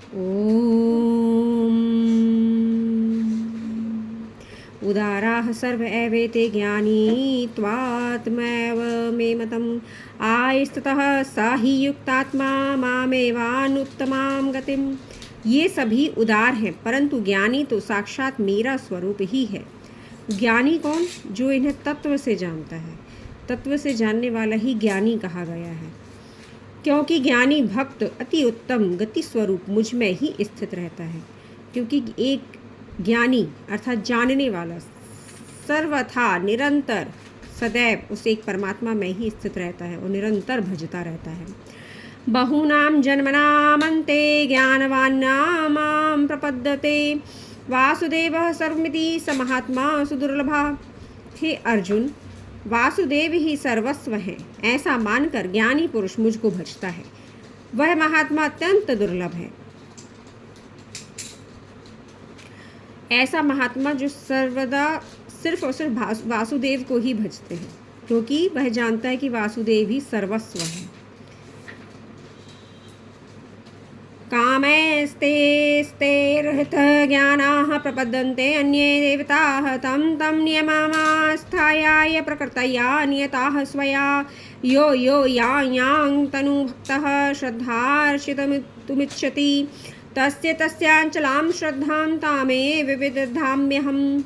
ॐ उदाराः सर्व एवेते ज्ञानी त्वात्मैव मे मतम् आयस्ततः स हि युक्तात्मा मामेवानुत्तमां गतिम्। ये सभी उदार हैं, परंतु ज्ञानी तो साक्षात मेरा स्वरूप ही है। ज्ञानी कौन? जो इन्हें तत्व से जानता है। तत्व से जानने वाला ही ज्ञानी कहा गया है, क्योंकि ज्ञानी भक्त अति उत्तम गति स्वरूप मुझ में ही स्थित रहता है। क्योंकि एक ज्ञानी अर्थात जानने वाला सर्वथा निरंतर सदैव उस एक परमात्मा में ही स्थित रहता है और निरंतर भजता रहता है। बहूनां जन्मनामन्ते ज्ञानवान् मां प्रपद्यते वासुदेवः सर्वमिति स महात्मा सुदुर्लभः। हे अर्जुन, वासुदेव ही सर्वस्व हैं, ऐसा मानकर ज्ञानी पुरुष मुझको भजता है। वह महात्मा अत्यंत दुर्लभ है। ऐसा महात्मा जो सर्वदा सिर्फ और सिर्फ वासुदेव को ही भजते हैं, क्योंकि वह जानता है कि वासुदेव ही सर्वस्व है। कामैस्ते ज्ञानाः प्रपद्यन्ते अन्ये देवताः तं तं नियममास्थाय प्रकृतया नियताः स्वया यो यो यां तनुभक्तः श्रद्धार्चितुमिच्छति तस्य तस्याञ्चलां श्रद्धां तामेव विदधाम्यहम्।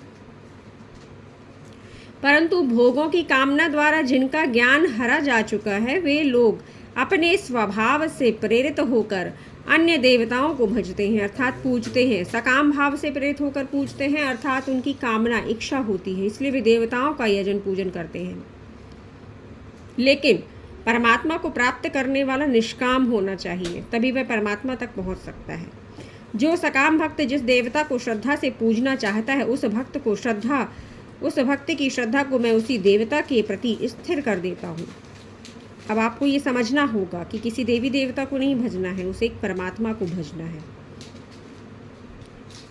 परंतु भोगों की कामना द्वारा जिनका ज्ञान हरा जा चुका है, वे लोग अपने स्वभाव से प्रेरित होकर अन्य देवताओं को भजते हैं अर्थात पूजते हैं। सकाम भाव से प्रेरित होकर पूजते हैं अर्थात उनकी कामना इच्छा होती है, इसलिए वे देवताओं का यजन पूजन करते हैं। लेकिन परमात्मा को प्राप्त करने वाला निष्काम होना चाहिए, तभी वह परमात्मा तक पहुंच सकता है। जो सकाम भक्त जिस देवता को श्रद्धा से पूजना चाहता है, उस भक्त की श्रद्धा को मैं उसी देवता के प्रति स्थिर कर देता हूँ। अब आपको ये समझना होगा कि किसी देवी देवता को नहीं भजना है, उसे एक परमात्मा को भजना है।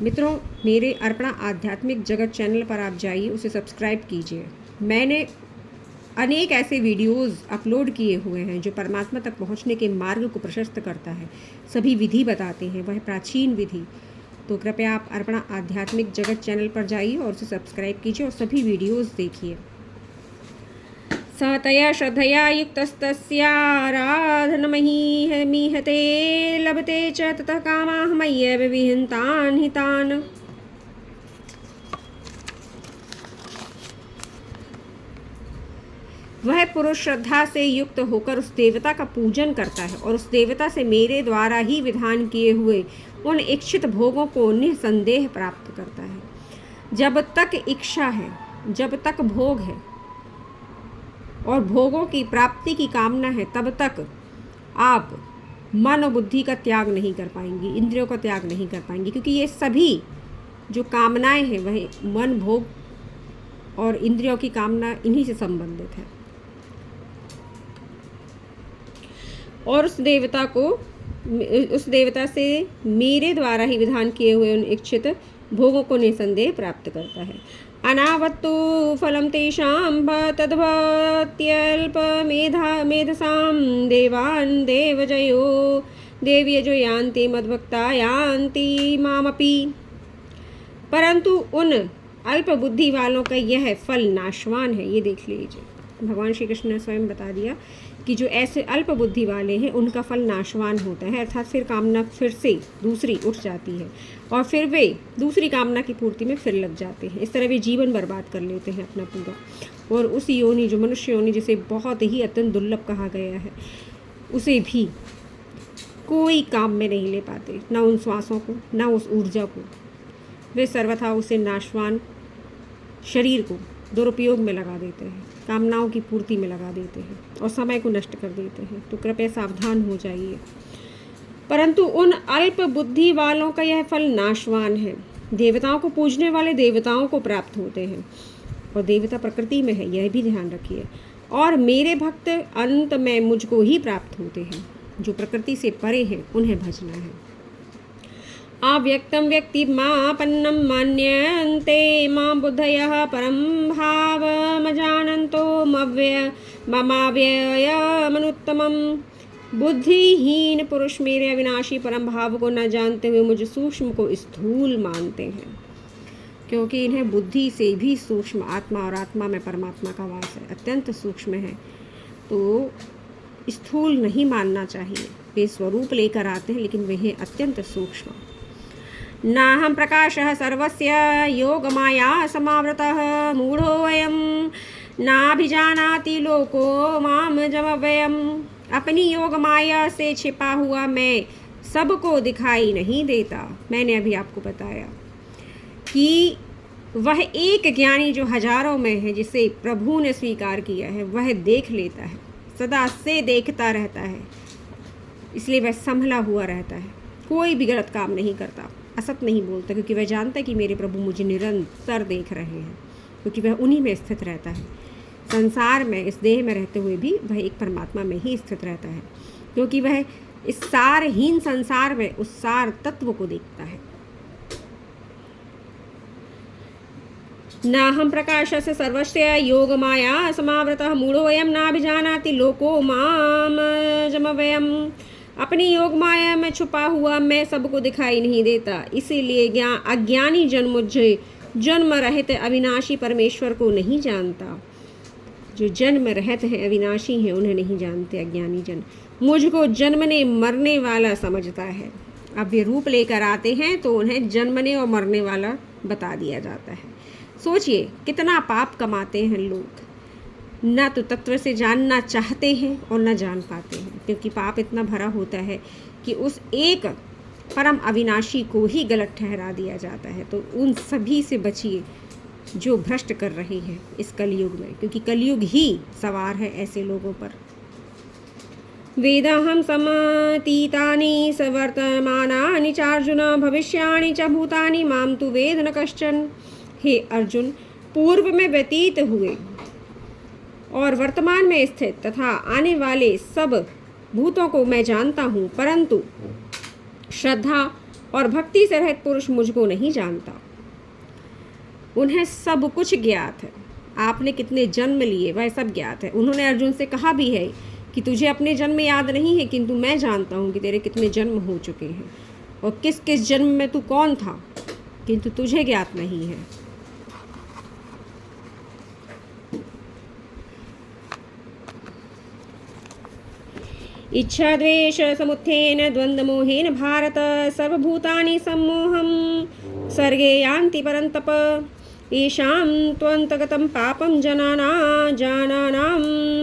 मित्रों, मेरे अर्पणा आध्यात्मिक जगत चैनल पर आप जाइए, उसे सब्सक्राइब कीजिए। मैंने अनेक ऐसे वीडियोस अपलोड किए हुए हैं जो परमात्मा तक पहुंचने के मार्ग को प्रशस्त करता है, सभी विधि बताते हैं, वह प्राचीन विधि। तो कृपया आप अर्पणा आध्यात्मिक जगत चैनल पर जाइए और उसे सब्सक्राइब कीजिए और सभी वीडियोस देखिए। सतया श्रद्धया युक्तस्तस्याराधनमीहते लभते च ततः कामाः मय्येव विहितान् हितान्। वह पुरुष श्रद्धा से युक्त होकर उस देवता का पूजन करता है और उस देवता से मेरे द्वारा ही विधान किए हुए उन इच्छित भोगों को निसंदेह प्राप्त करता है। जब तक इच्छा है, जब तक भोग है और भोगों की प्राप्ति की कामना है, तब तक आप मन और बुद्धि का त्याग नहीं कर पाएंगी, इंद्रियों का त्याग नहीं कर पाएंगी, क्योंकि ये सभी जो कामनाएं हैं वह मन, भोग और इंद्रियों की कामना इन्हीं से संबंधित है। और उस देवता से मेरे द्वारा ही विधान किए हुए उन इच्छित भोगों को निसंदेह प्राप्त करता है। अनावत्तु फलं तेषां तद्भक्त्यल्पमेधसां देवान् देवयजो यान्ति मद्भक्ता यान्ति मामपि। परंतु उन अल्प बुद्धि वालों का यह फल नाशवान है। ये देख लीजिए, भगवान श्री कृष्ण ने स्वयं बता दिया कि जो ऐसे अल्प बुद्धि वाले हैं उनका फल नाशवान होता है, अर्थात फिर कामना फिर से दूसरी उठ जाती है और फिर वे दूसरी कामना की पूर्ति में फिर लग जाते हैं। इस तरह वे जीवन बर्बाद कर लेते हैं अपना पूरा, और उस योनि जो मनुष्य योनि जिसे बहुत ही अत्यंत दुर्लभ कहा गया है, उसे भी कोई काम में नहीं ले पाते, ना उन श्वासों को, ना उस ऊर्जा को। वे सर्वथा उसे नाशवान शरीर को दुरुपयोग में लगा देते हैं, कामनाओं की पूर्ति में लगा देते हैं और समय को नष्ट कर देते हैं। तो कृपया सावधान हो जाइए। परंतु उन अल्प बुद्धि वालों का यह फल नाशवान है। देवताओं को पूजने वाले देवताओं को प्राप्त होते हैं और देवता प्रकृति में है, यह भी ध्यान रखिए। और मेरे भक्त अंत में मुझको ही प्राप्त होते हैं। जो प्रकृति से परे हैं उन्हें भजना है। अव्यक्तं व्यक्तिमापन्नं मन्यन्ते मां बुद्धयः परं भावमजानन्तो ममाव्ययमनुत्तमम्। बुद्धिहीन पुरुष मेरे अविनाशी परम भाव को न जानते हुए मुझ सूक्ष्म को स्थूल मानते हैं, क्योंकि इन्हें बुद्धि से भी सूक्ष्म आत्मा और आत्मा में परमात्मा का वास है, अत्यंत सूक्ष्म है, तो स्थूल नहीं मानना चाहिए। वे स्वरूप लेकर आते हैं लेकिन वे हैं अत्यंत सूक्ष्म। नाहं प्रकाशः सर्वस्य योगमाया समावृतः मूढ़ोऽयं नाभिजानाति लोको माम जमव्ययम्। अपनी योग माया से छिपा हुआ मैं सबको दिखाई नहीं देता। मैंने अभी आपको बताया कि वह एक ज्ञानी जो हजारों में है, जिसे प्रभु ने स्वीकार किया है, वह देख लेता है, सदा से देखता रहता है, इसलिए वह संभला हुआ रहता है, कोई भी गलत काम नहीं करता, असत नहीं बोलता, क्योंकि वह जानता है कि मेरे प्रभु मुझे निरंतर देख रहे हैं, क्योंकि वह उन्हीं में स्थित रहता है। संसार में, इस देह में रहते हुए भी वह एक परमात्मा में ही स्थित रहता है, क्योंकि वह इस सारहीन संसार में उस सार तत्व को देखता है। नाहं प्रकाशस्य सर्वस्य योगमाया समावृतः मूढ़ोऽयं नाभिजानाति लोको माम जमव्ययम्। अपनी योग माया में छुपा हुआ मैं सबको दिखाई नहीं देता, इसीलिए अज्ञानी जन मुझे जन्म रहित अविनाशी परमेश्वर को नहीं जानता। जो जन्म रहित हैं, अविनाशी हैं, उन्हें नहीं जानते अज्ञानी जन। मुझको जन्मने मरने वाला समझता है। अब वे रूप लेकर आते हैं तो उन्हें जन्मने और मरने वाला बता दिया जाता है। सोचिए कितना पाप कमाते हैं लोग, ना तो तत्व से जानना चाहते हैं और न जान पाते हैं, क्योंकि पाप इतना भरा होता है कि उस एक परम अविनाशी को ही गलत ठहरा दिया जाता है। तो उन सभी से बचिए जो भ्रष्ट कर रहे हैं इस कलयुग में, क्योंकि कलयुग ही सवार है ऐसे लोगों पर। वेदाहं समतीतानि सवर्तमानानि चार्जुन भविष्याणि च भूतानि माम तु वेद न कश्चन। हे अर्जुन, पूर्व में व्यतीत हुए और वर्तमान में स्थित तथा आने वाले सब भूतों को मैं जानता हूँ, परंतु श्रद्धा और भक्ति से रहित पुरुष मुझको नहीं जानता। उन्हें सब कुछ ज्ञात है। आपने कितने जन्म लिए वह सब ज्ञात है। उन्होंने अर्जुन से कहा भी है कि तुझे अपने जन्म याद नहीं है, किंतु मैं जानता हूँ कि तेरे कितने जन्म हो चुके हैं और किस किस जन्म में तू कौन था, किंतु तुझे ज्ञात नहीं है। इच्छा द्वेष समुत्थेन द्वंद्वमोहेन भारत सर्वभूतानि सम्मोहं सर्गे यान्ति परन्तप। येषां त्वन्तगतं पापं जनानां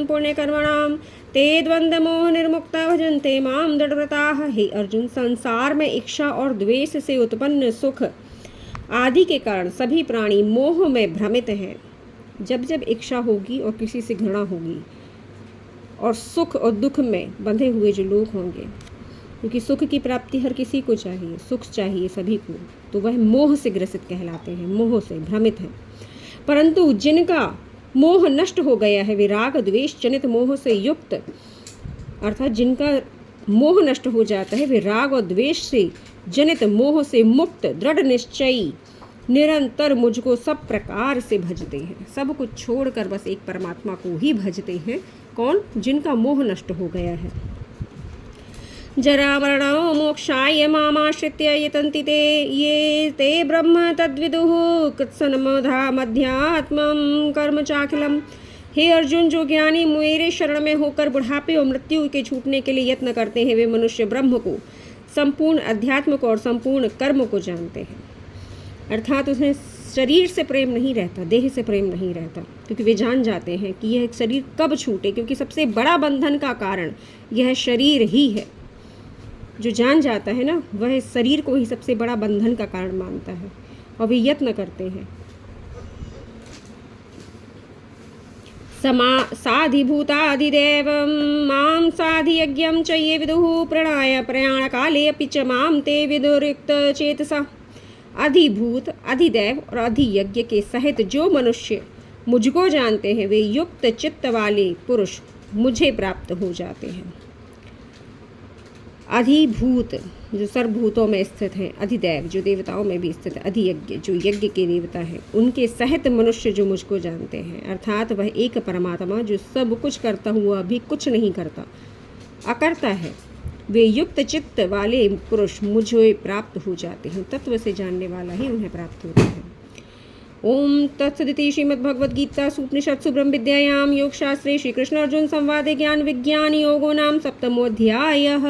पुण्यकर्मणां ते द्वंद्वमोह निर्मुक्ता भजन्ते मां दृढ़व्रताः। हे अर्जुन, संसार में इच्छा और द्वेष से उत्पन्न सुख आदि के कारण सभी प्राणी मोह में भ्रमित हैं। जब जब इच्छा होगी और किसी से घृणा होगी और सुख और दुख में बंधे हुए जो लोग होंगे, क्योंकि सुख की प्राप्ति हर किसी को चाहिए, सुख चाहिए सभी को, तो वह मोह से ग्रसित कहलाते हैं, मोह से भ्रमित हैं। परंतु जिनका मोह नष्ट हो गया है, वे राग द्वेष जनित मोह से युक्त, अर्थात जिनका मोह नष्ट हो जाता है, वे राग और द्वेष से जनित मोह से मुक्त दृढ़ निश्चयी निरंतर मुझको सब प्रकार से भजते हैं। सब कुछ छोड़कर बस एक परमात्मा को ही भजते हैं। कौन? जिनका मोह नष्ट हो गया है। जरा मरणो मोक्षाय मामाश्रित्य यतन्ति ते ये ते ब्रह्म तद्विदुः कृत्सन्मधा मध्यात्मं कर्म चाखिलम्। हे अर्जुन, जो ज्ञानी मेरे शरण में होकर बुढ़ापे और मृत्यु के छूटने के लिए यत्न करते हैं, वे मनुष्य ब्रह्म को, संपूर्ण अध्यात्म को और संपूर्ण कर्म को जानते हैं। अर्थात उन्हें शरीर से प्रेम नहीं रहता, देह से प्रेम नहीं रहता, क्योंकि वे जान जाते हैं कि यह शरीर कब छूटे, क्योंकि सबसे बड़ा बंधन का कारण यह शरीर ही है। जो जान जाता है ना, वह शरीर को ही सबसे बड़ा बंधन का कारण मानता है और वे यत्न करते हैं। साधिभूताधिदेवं मां साधियज्ञं च ये विदुः प्रणाय प्रयाणकाले अपि च मां ते विदुर्युक्त चेतसा। अधिभूत, अधिदैव और अधियज्ञ के सहित जो मनुष्य मुझको जानते हैं, वे युक्त चित्त वाले पुरुष मुझे प्राप्त हो जाते हैं। अधिभूत जो सर्वभूतों में स्थित हैं, अधिदैव जो देवताओं में भी स्थित है, अधियज्ञ जो यज्ञ के देवता हैं, उनके सहित मनुष्य जो मुझको जानते हैं, अर्थात वह एक परमात्मा जो सब कुछ करता हुआ भी कुछ नहीं करता, अकर्ता है, वे युक्त चित्त वाले पुरुष मुझे प्राप्त हो जाते हैं। तत्व से जानने वाला ही उन्हें प्राप्त होता है। ओम तत्सदिति श्रीमद्भगवद्गीतासु उपनिषत्सु ब्रह्म विद्यायां योगशास्त्रे श्री कृष्ण अर्जुन संवादे ज्ञान विज्ञान योगो नाम 7मोऽध्यायः।